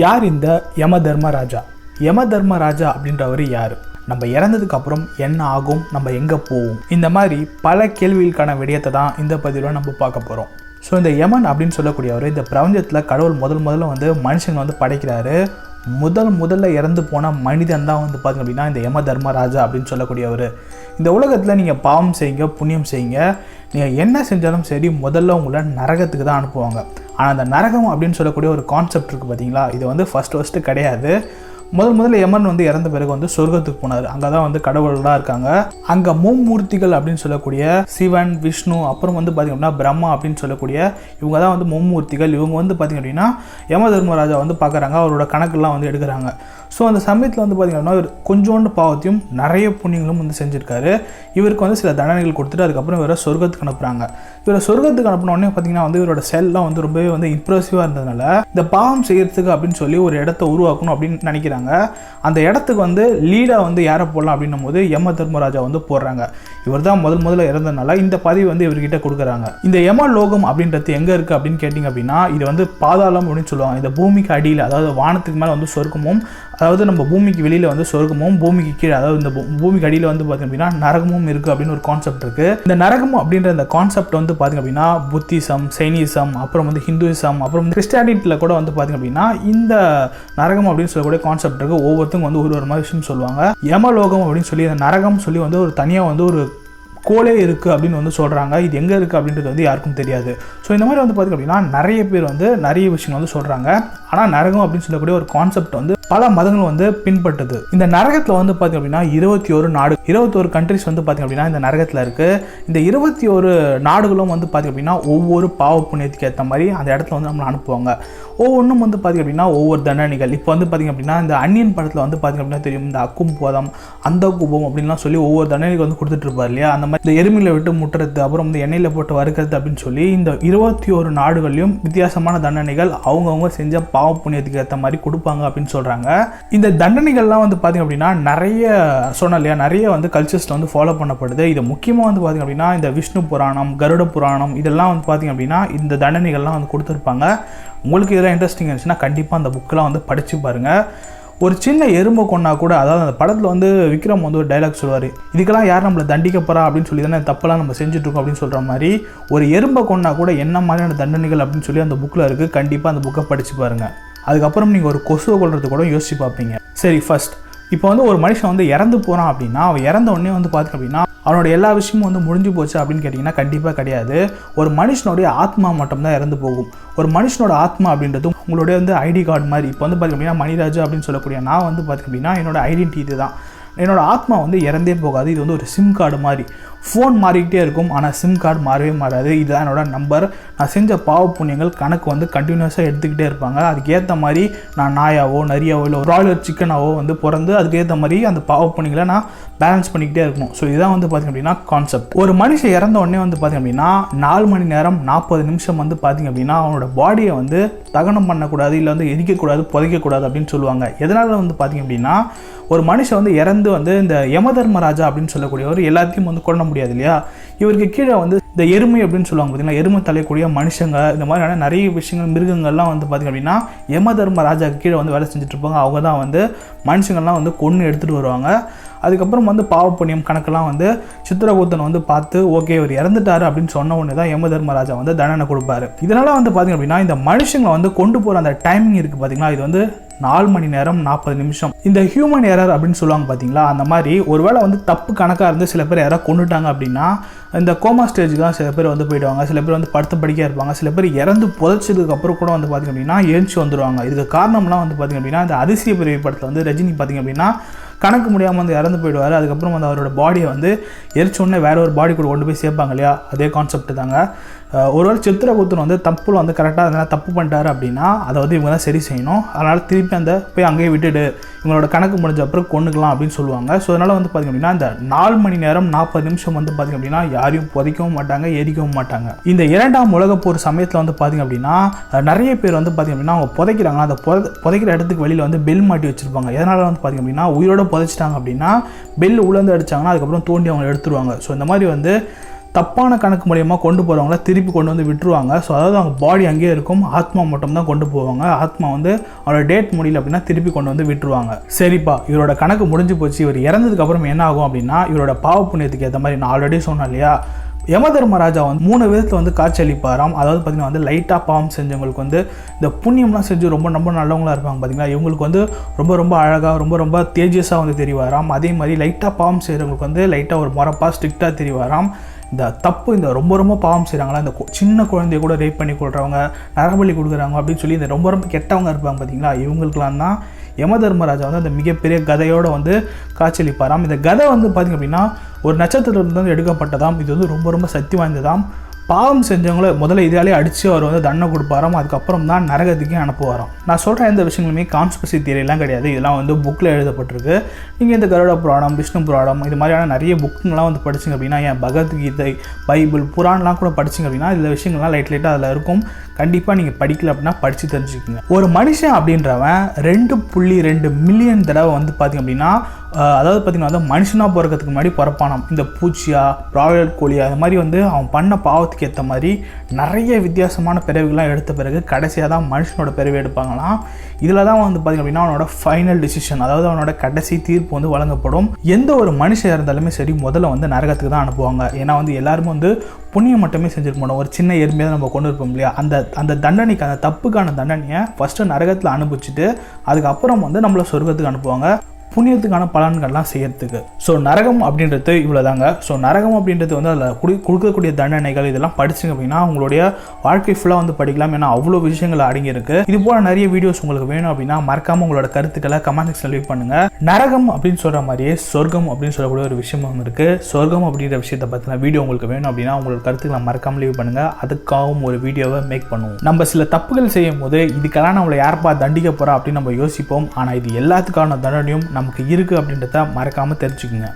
யார் இந்த யம தர்மராஜா? யம தர்மராஜா அப்படின்றவர் யார்? நம்ம இறந்ததுக்கு அப்புறம் என்ன ஆகும்? நம்ம எங்கே போவோம்? இந்த மாதிரி பல கேள்விகளுக்கான விடயத்தை தான் இந்த பதிவில் நம்ம பார்க்க போகிறோம். ஸோ இந்த யமன் அப்படின்னு சொல்லக்கூடியவர் இந்த பிரபஞ்சத்தில் கடவுள் முதல்ல வந்து மனுஷங்க படைக்கிறாரு. முதல்ல இறந்து போன மனிதன் தான் பார்த்திங்க அப்படின்னா இந்த யம தர்மராஜா அப்படின்னு சொல்லக்கூடியவர். இந்த உலகத்தில் நீங்கள் பாவம் செய்யுங்க, புண்ணியம் செய்யுங்க, நீங்கள் என்ன செஞ்சாலும் சரி முதல்ல உங்களை நரகத்துக்கு தான் அனுப்புவாங்க. ஆனால் அந்த நரகம் அப்படின்னு சொல்லக்கூடிய ஒரு கான்செப்ட் இருக்குது பார்த்தீங்களா, இது ஃபஸ்ட்டு கிடையாது. முதல்ல யமன் இறந்த பிறகு சொர்க்கத்துக்கு போனார். அங்கே தான் கடவுள்லாம் இருக்காங்க. அங்கே மும்மூர்த்திகள் அப்படின்னு சொல்லக்கூடிய சிவன், விஷ்ணு, அப்புறம் பார்த்திங்க அப்படின்னா பிரம்மா அப்படின்னு சொல்லக்கூடிய இவங்க தான் மும்மூர்த்திகள். இவங்க பார்த்திங்க அப்படின்னா யம தர்மராஜா பார்க்குறாங்க, அவரோட கணக்கெல்லாம் எடுக்கிறாங்க. ஸோ அந்த சமயத்தில் பார்த்திங்க அப்படின்னா கொஞ்சோண்டு பாவத்தையும் நிறைய புண்ணியங்களும் செஞ்சுருக்காரு. இவருக்கு சில தண்டனைகள் கொடுத்துட்டு அதுக்கப்புறம் இவரை சொர்க்கத்துக்கு அனுப்புகிறாங்க. இவரை சொர்க்கத்துக்கு அனுப்பின உடனே பார்த்திங்கன்னா இவரோட செல்லாம் ரொம்பவே இம்ப்ரெசிவாக இருந்ததுனால இந்த பாவம் செய்யறதுக்கு அப்படின்னு சொல்லி ஒரு இடத்த உருவாக்கணும் அப்படின்னு நினைக்கிறாங்க. அந்த இடத்துக்கு லீடாக யாரை போடலாம் அப்படின்னும் போது யம தர்மராஜா போடுறாங்க. இவர் தான் முதல்ல இறந்ததுனால இந்த பதவி இவர்கிட்ட கொடுக்குறாங்க. இந்த யம லோகம் அப்படின்றது எங்கே இருக்குது அப்படின்னு கேட்டிங்க அப்படின்னா இது பாதாளம் அப்படின்னு சொல்லுவாங்க. இந்த பூமிக்கு அடியில், அதாவது வானத்துக்கு மேலே சொர்க்கமும், அதாவது நம்ம பூமிக்கு வெளியில் சொர்க்கமும், பூமிக்கு கீழே அதாவது இந்த பூமிக்கு அடியில் பார்த்திங்க அப்படின்னா நரகமும் இருக்குது அப்படின்னு ஒரு கான்செப்ட் இருக்குது. இந்த நரகம் அப்படின்ற இந்த கான்செப்ட் பார்த்திங்க அப்படின்னா புத்திசம், சைனிசம், அப்புறம் ஹிந்துயிசம், அப்புறம் கிறிஸ்டியானிட்டியில் கூட பார்த்திங்க அப்படின்னா இந்த நரகம் அப்படின்னு சொல்லக்கூடிய கான்செப்ட் இருக்குது. ஒவ்வொருத்தங்க ஒரு மாதிரி விஷயம் சொல்லுவாங்க. யமலோகம் அப்படின்னு சொல்லி இந்த நரகம் சொல்லி ஒரு தனியாக ஒரு கோலே இருக்குது அப்படின்னு சொல்கிறாங்க. இது எங்கே இருக்குது அப்படின்றது யாருக்கும் தெரியாது. ஸோ இந்த மாதிரி பார்த்திங்க அப்படின்னா நிறைய பேர் நிறைய விஷயங்கள் சொல்கிறாங்க. ஆனால் நரகம் அப்படின்னு சொல்லக்கூடிய ஒரு கான்செப்ட் பல மதங்கள் பின்பற்றுது. இந்த நரகத்தில் பார்த்திங்க அப்படின்னா 21 நாடு, 21 கண்ட்ரிஸ் பார்த்திங்க அப்படின்னா இந்த நரகத்தில் இருக்குது. இந்த 21 நாடுகளும் பார்த்திங்க அப்படின்னா ஒவ்வொரு பாவ புண்ணியத்துக்கு ஏற்ற மாதிரி அந்த இடத்துல நம்மளை அனுப்புவாங்க. ஒவ்வொன்றும் பார்த்திங்க அப்படின்னா ஒவ்வொரு தண்டனைகள். இப்போ பார்த்திங்க அப்படின்னா இந்த அன்னியன் படத்தில் பார்த்திங்க அப்படின்னா தெரியும், இந்த அக்கும் போதம், அந்த குபம் அப்படின்லாம் சொல்லி ஒவ்வொரு தண்டனைகள் கொடுத்துட்டு இருப்பார் இல்லையா. அந்த மாதிரி இந்த எருமையில் விட்டு முட்டுறது, அப்புறம் எண்ணெயில் போட்டு வறுக்கிறது அப்படின்னு சொல்லி இந்த 21 நாடுகள்லையும் வித்தியாசமான தண்டனைகள் அவங்கவுங்க செஞ்ச பாவ புண்ணியத்துக்கு ஏற்ற மாதிரி கொடுப்பாங்க அப்படின்னு சொல்கிறாங்க. இந்த தண்டனைகள்லாம் பார்த்திங்க அப்படின்னா நிறைய சொன்ன இல்லையா, நிறைய கல்ச்சர்ஸில் ஃபாலோ பண்ணப்படுது. இது முக்கியமாக பார்த்திங்க அப்படின்னா இந்த விஷ்ணு புராணம், கருட புராணம், இதெல்லாம் பார்த்திங்க அப்படின்னா இந்த தண்டனைகள்லாம் கொடுத்துருப்பாங்க. உங்களுக்கு இதெல்லாம் இன்ட்ரெஸ்டிங் இருந்துச்சுன்னா கண்டிப்பாக அந்த புக்கெலாம் படித்து பாருங்கள். ஒரு சின்ன எறும்பை கொண்டா கூட, அதாவது அந்த படத்தில் விக்ரம் ஒரு டைலாக் சொல்லுவார், இதுக்கெல்லாம் யார் நம்மளை தண்டிக்க போகிறா அப்படின்னு சொல்லி தானே தப்பெல்லாம் நம்ம செஞ்சுட்ருக்கோம் அப்படின்னு சொல்கிற மாதிரி ஒரு எறும்பை கொண்டா கூட என்ன மாதிரியான தண்டனைகள் அப்படின்னு சொல்லி அந்த புக்கில் இருக்குது. கண்டிப்பாக அந்த புக்கை படித்து பாருங்கள். அதுக்கப்புறம் நீங்கள் ஒரு கொசுவை கொள்றது கூட யோசிச்சு பார்ப்பீங்க. சரி, ஃபர்ஸ்ட் இப்போ ஒரு மனுஷன் இறந்து போகிறான் அப்படின்னா அவன் இறந்த உடனே பார்த்திங்க அப்படின்னா அவனோட எல்லா விஷயமும் முடிஞ்சு போச்சு அப்படின்னு கேட்டிங்கன்னா கண்டிப்பாக கிடையாது. ஒரு மனுஷனுடைய ஆத்மா மட்டும்தான் இறந்து போகும். ஒரு மனுஷனோட ஆத்மா அப்படின்றது உங்களுடைய ஐடி கார்டு மாதிரி. இப்போ பார்த்திங்க அப்படின்னா மணிராஜா அப்படின்னு சொல்லக்கூடிய நான் பார்த்திங்க அப்படின்னா என்னோட ஐடென்டிட்டி இது தான். என்னோடய ஆத்மா இறந்தே போகாது. இது ஒரு சிம் கார்டு மாதிரி. ஃபோன் மாறிக்கிட்டே இருக்கும், ஆனால் சிம் கார்டு மாறவே மாறாது. இதுதான் என்னோடய நம்பர். நான் செஞ்ச பாவ புண்ணியங்கள் கணக்கு கண்டினியூஸாக எடுத்துக்கிட்டே இருப்பாங்க. அதுக்கேற்ற மாதிரி நான் நாயாவோ நரியாவோ இல்லை பிராய்லர் சிக்கனாவோ பிறந்து அதுக்கேற்ற மாதிரி அந்த பாவ புண்ணியங்களை நான் பேலன்ஸ் பண்ணிக்கிட்டே இருக்கணும். ஸோ இதுதான் பார்த்திங்க அப்படின்னா கான்செப்ட். ஒரு மனுஷன் இறந்த உடனே பார்த்திங்க அப்படின்னா 4 மணி நேரம் 40 நிமிஷம் பார்த்திங்க அப்படின்னா அவனோட பாடியை தகனம் பண்ணக்கூடாது, இல்லை எரிக்கக்கூடாது, புதைக்கக்கூடாது அப்படின்னு சொல்லுவாங்க. எதனால் பார்த்திங்க அப்படின்னா ஒரு மனுஷன் இறந்து இந்த யம தர்மராஜா அப்படின்னு சொல்லக்கூடியவர் எல்லாத்தையும் கொள்ள முடியாது இல்லையா. இவருக்கு கீழே இந்த எருமை அப்படின்னு சொல்லுவாங்க பார்த்தீங்கன்னா, எருமை தலைக்கூடிய மனுஷங்க, இந்த மாதிரியான நிறைய விஷயங்கள், மிருகங்கள்லாம் பார்த்திங்க அப்படின்னா யம தர்மராஜாவுக்கு கீழே வேலை செஞ்சுட்டு இருப்பாங்க. அவங்க தான் மனுஷங்கள்லாம் கொன்று எடுத்துகிட்டு வருவாங்க. அதுக்கப்புறம் பாவ புண்ணியம் கணக்கெல்லாம் சித்திரகூத்தன் பார்த்து ஓகே இவர் இறந்துட்டாரு அப்படின்னு சொன்ன உடனே தான் யம தர்மராஜா தண்டனை கொடுப்பாரு. இதனால பார்த்திங்க அப்படின்னா இந்த மனுஷங்களை கொண்டு போகிற அந்த டைமிங் இருக்குது பார்த்தீங்களா, இது 4 மணி நேரம் 40 நிமிஷம். இந்த ஹியூமன் எரர் அப்படின்னு சொல்லுவாங்க பார்த்தீங்களா, அந்த மாதிரி ஒருவேளை தப்பு கணக்காக இருந்து சில பேர் யாராவது கொண்டுட்டாங்க அப்படின்னா இந்த கோமா ஸ்டேஜுக்கு தான் சில பேர் போயிடுவாங்க. சில பேர் படுத்த படிக்க இருப்பாங்க. சில பேர் இறந்து புதைச்சதுக்கு அப்புறம் கூட பார்த்திங்க அப்படின்னா எழுச்சி வந்துடுவாங்க. இதுக்கு காரணம்லாம் பார்த்திங்க அப்படின்னா இந்த அதிசய பிறவி படத்தில் ரஜினி பார்த்திங்க அப்படின்னா கணக்கு முடியாமல் இறந்து போயிடுவார். அதுக்கப்புறம் அவரோட பாடியை எரிச்சோடனே வேற ஒரு பாடி கூட கொண்டு போய் சேர்ப்பாங்க இல்லையா, அதே கான்செப்ட் தாங்க. ஒருவேளை சித்திரகுப்தன் தப்புல கரெக்டாக அதனால் தப்பு பண்ணிட்டாரு அப்படின்னா அதை இவங்க தான் சரி செய்யணும். அதனால் திருப்பி போய் அங்கேயே விட்டுடு, இவங்களோட கணக்கு முடிஞ்ச அப்புறம் கொண்டுக்கலாம் அப்படின்னு சொல்லுவாங்க. ஸோ அதனால் பார்த்திங்க அப்படின்னா இந்த 4 மணி நேரம் 40 நிமிஷம் பார்த்திங்க அப்படின்னா யாரையும் புதைக்கவும் மாட்டாங்க, எரிக்கவும் மாட்டாங்க. இந்த 2ஆம் உலகப் போர் சமயத்தில் பார்த்திங்க அப்படின்னா நிறைய பேர் பார்த்திங்க அப்படின்னா அவங்க புதைக்கிறாங்க. அந்த புதைக்கிற இடத்துக்கு வெளியில் பெல் மாட்டி வச்சுருப்பாங்க. எதனால் பார்த்திங்க அப்படின்னா உயிரோட புதைச்சிட்டாங்க அப்படின்னா பெல் உழந்து அடித்தாங்கன்னா அதுக்கப்புறம் தோண்டி அவங்க எடுத்துருவாங்க. ஸோ இந்த மாதிரி தப்பான கணக்கு மூலியமாக கொண்டு போகிறவங்கள திருப்பி கொண்டு வந்து விட்டுருவாங்க. ஸோ அதாவது அவங்க பாடி அங்கேயே இருக்கும், ஆத்மா மட்டும் தான் கொண்டு போவாங்க. ஆத்மா வந்து அவரோட டேட் முடியல அப்படின்னா திருப்பி கொண்டு வந்து விட்டுருவாங்க. சரிப்பா, இவரோட கணக்கு முடிஞ்சு போச்சு. இவர் இறந்ததுக்கப்புறம் என்ன ஆகும் அப்படின்னா, இவரோட பாவ புண்ணியத்துக்கு ஏற்ற மாதிரி நான் ஆல்ரெடி சொன்னேன் இல்லையா, யமதர்மராஜா வந்து 3 விதத்தில் வந்து காட்சியளிப்பாராம். அதாவது பார்த்தீங்கன்னா வந்து லைட்டாக பாவம் செஞ்சவங்களுக்கு வந்து இந்த புண்ணியம்லாம் செஞ்சு ரொம்ப ரொம்ப நல்லவங்களாக இருப்பாங்க பார்த்தீங்களா, இவங்களுக்கு வந்து ரொம்ப ரொம்ப அழகாக ரொம்ப தேஜஸாக வந்து தெரிவாராம். அதே மாதிரி லைட்டாக பாவம் செய்கிறவங்களுக்கு வந்து லைட்டாக ஒரு முறப்பாக ஸ்ட்ரிக்டாக தெரிவாராம். இந்த தப்பு இந்த ரொம்ப பாவம் செய்கிறாங்களா, இந்த சின்ன குழந்தைய கூட ரேப் பண்ணி கொள்றவங்க, நரபலி கொடுக்குறாங்க அப்படின்னு சொல்லி இந்த ரொம்ப கெட்டவங்க இருப்பாங்க பார்த்தீங்களா, இவங்களுக்குலாம் தான் யமதர்மராஜா வந்து அந்த மிகப்பெரிய கதையோடு வந்து காட்சியளிப்பாராம். இந்த கதை வந்து பார்த்திங்க அப்படின்னா ஒரு நட்சத்திரத்திலிருந்து வந்து எடுக்கப்பட்டதாம். இது வந்து ரொம்ப சக்தி வாய்ந்ததாம். பாவம் செஞ்சவங்கள முதல்ல இதாலே அடித்து அவர் வந்து தண்டனை கொடுப்பாராம். அதுக்கப்புறம் தான் நரகத்துக்கே அனுப்புவாராம். நான் சொல்கிற எந்த விஷயங்களுமே கான்ஸ்பிரசி தியரிலாம் கிடையாது. இதெல்லாம் வந்து புக்கில் எழுதப்பட்டிருக்கு. நீங்கள் இந்த கருட புராணம், விஷ்ணு புராணம், இது மாதிரியான நிறைய புக்குங்கெலாம் வந்து படிச்சிங்க அப்படின்னா, ஏன் பகவத்கீதை, பைபிள், புராணம்லாம் கூட படிச்சிங்க அப்படின்னா இந்த விஷயங்கள்லாம் லைட்டாக அதில் இருக்கும். கண்டிப்பாக நீங்கள் படிக்கல அப்படின்னா படித்து தெரிஞ்சுக்கோங்க. ஒரு மனுஷன் அப்படின்றவன் 2.2 மில்லியன் தடவை வந்து பார்த்திங்க அப்படின்னா, அதாவது பார்த்திங்கன்னா வந்து மனுஷனாக பிறக்கிறதுக்கு முன்னாடி பிறப்பானாம். இந்த பூச்சியா, பிராய்லர் கோழியா, அது மாதிரி வந்து அவன் பண்ண பாவத்துக்கு ஏற்ற மாதிரி நிறைய வித்தியாசமான பிறவிகள்லாம் எடுத்த பிறகு கடைசியாக தான் மனுஷனோட பிறவி எடுப்பாங்களாம். இதில் தான் வந்து பார்த்திங்க அப்படின்னா அவனோட ஃபைனல் டிசிஷன், அதாவது அவனோட கடைசி தீர்ப்பு வந்து வழங்கப்படும். எந்த ஒரு மனுஷன் இருந்தாலுமே சரி முதல்ல வந்து நரகத்துக்கு தான் அனுப்புவாங்க. ஏன்னா வந்து எல்லாருமே வந்து புண்ணியம் மட்டுமே செஞ்சுருக்க மாட்டோம். ஒரு சின்ன எறுமையாக தான் நம்ம கொண்டு இருப்போம் இல்லையா, அந்த தண்டனைக்கு, அந்த தப்புக்கான தண்டனையை ஃபஸ்ட்டு நரகத்தில் அனுப்பிச்சிட்டு அதுக்கப்புறம் வந்து நம்மளை சொர்க்கத்துக்கு அனுப்புவாங்க, புண்ணியத்துக்கான பலன்கள்லாம் செய்யறதுக்கு. ஸோ நரகம் அப்படின்றது இவ்வளோதாங்க. ஸோ நரகம் அப்படின்றது வந்து அதில் கொடுக்கக்கூடிய தண்டனைகள் இதெல்லாம் படிச்சிங்க அப்படின்னா உங்களுடைய வாழ்க்கை ஃபுல்லாக வந்து படிக்கலாம். ஏன்னா அவ்வளோ விஷயங்கள் அடங்கியிருக்கு. இது போல் நிறைய வீடியோஸ் உங்களுக்கு வேணும் அப்படின்னா மறக்காமல் உங்களோட கருத்துக்களை கமெண்ட் செக்ஷனில் லீவ் பண்ணுங்கள். நரகம் அப்படின்னு சொல்கிற மாதிரியே சொர்க்கம் அப்படின்னு சொல்லக்கூடிய ஒரு விஷயமும் இருக்குது. சொர்க்கம் அப்படின்ற விஷயத்தை பற்றின வீடியோ உங்களுக்கு வேணும் அப்படின்னா உங்களோட கருத்துக்களை மறக்காமல் லீவ் பண்ணுங்கள். அதுக்காகவும் ஒரு வீடியோவை மேக் பண்ணுவோம். நம்ம சில தப்புகள் செய்யும் போது இதுக்கெல்லாம் நம்மளை யார்ப்பா தண்டிக்க போகிறா அப்படின்னு நம்ம யோசிப்போம். ஆனால் இது எல்லாத்துக்கான தண்டனையும் நமக்கு இருக்குது அப்படின்றத மறக்காமல் தெரிஞ்சுக்குங்க.